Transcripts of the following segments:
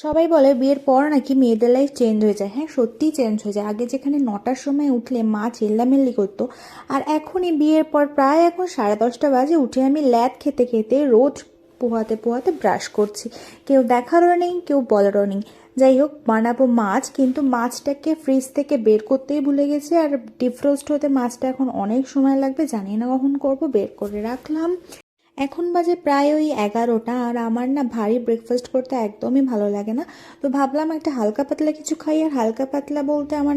সবাই বলে বিয়ের পর নাকি মেয়েদের লাইফ চেঞ্জ হয়ে যায়। হ্যাঁ, সত্যিই চেঞ্জ হয়ে যায়। আগে যেখানে 9টার সময় উঠলে মা চেল্লামেল্লি করতো, আর এখনই বিয়ের পর প্রায় এখন 10:30 বাজে উঠে আমি ল্যাদ খেতে খেতে রোদ পোহাতে পোহাতে ব্রাশ করছি। কেউ দেখারও নেই, কেউ বলারও নেই। যাই হোক, বানাবো মাছ, কিন্তু মাছটাকে ফ্রিজ থেকে বের করতেই ভুলে গেছি। আর ডিফ্রোস্ট হতে মাছটা এখন অনেক সময় লাগবে, জানি না কখন করব। বের করে রাখলাম। এখন বাজে প্রায় ওই 11টা, আর আমার না ভারী ব্রেকফাস্ট করতে একদমই ভালো লাগে না। তো ভাবলাম একটা হালকা পাতলা কিছু খাই। আর হালকা পাতলা বলতে আমার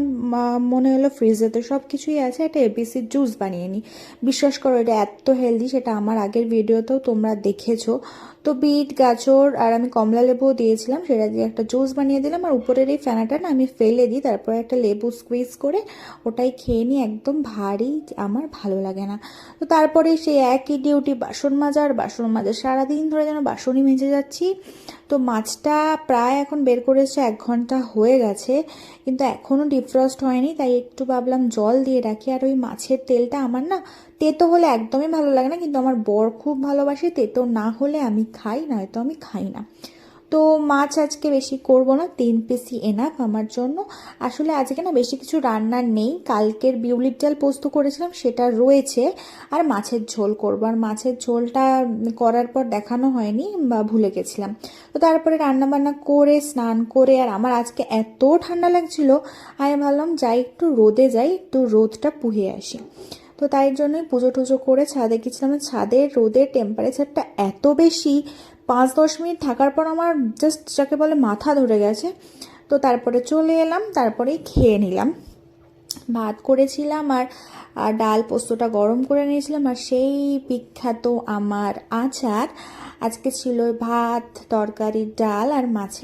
মনে হলো ফ্রিজে তো সব কিছুই আছে, একটা এবিসির জুস বানিয়ে নিই। বিশ্বাস করো, এটা এত হেলদি, সেটা আমার আগের ভিডিওতেও তোমরা দেখেছো। তো বিট, গাজর আর আমি কমলা লেবুও দিয়েছিলাম, সেটা দিয়ে একটা জুস বানিয়ে দিলাম। আর উপরের এই ফেনাটা না আমি ফেলে দিই, তারপরে একটা লেবু স্কুইজ করে ওটাই খেয়ে নিই। একদম ভারী আমার ভালো লাগে না। তো তারপরে সেই একই ডিউটি, বাসন মাজা, সারাদিন ধরে যেন বাসনই মেজে যাচ্ছি। তো মাছটা প্রায় এখন বের করেছে 1 ঘন্টা হয়ে গেছে, কিন্তু এখনও ডিফ্রস্ট হয়নি, তাই একটু ভাবলাম জল দিয়ে রাখি। আর ওই মাছের তেলটা আমার না তেতো হলে একদমই ভালো লাগে না, কিন্তু আমার বর খুব ভালোবাসে। তেতো না হলে আমি খাই, নয়তো আমি খাই না। তো মাছ আজকে বেশি করব না, 3 পিসই এনাফ আমার জন্য। আসলে আজকে না বেশি কিছু রান্নার নেই, কালকের বিউলির ডাল পোস্ত করেছিলাম সেটা রয়েছে। আর মাছের ঝোল করব, আর মাছের ঝোলটা করার পর দেখানো হয়নি বা ভুলে গেছিলাম। তো তারপরে রান্না বান্না করে স্নান করে, আর আমার আজকে এত ঠান্ডা লাগছিল, আমি ভাবলাম যাই একটু রোদে যাই, একটু রোদটা পুহে আসি। তো তাই জন্যই পুজো টুজো করে ছাদে গেছিলাম। ছাদের রোদের টেম্পারেচারটা এত বেশি, 5-10 মিনিট থাকার পর আমার জাস্ট যাকে বলে মাথা ধরে গেছে। তো তারপরে চলে এলাম, তারপরেই খেয়ে নিলাম। ভাত করেছিলাম, আর ডাল পোস্তটা গরম করে নিয়েছিলাম, আর সেই বিখ্যাত আমার আচার। আজকে ছিল ভাত, তরকারি, ডাল আর মাছের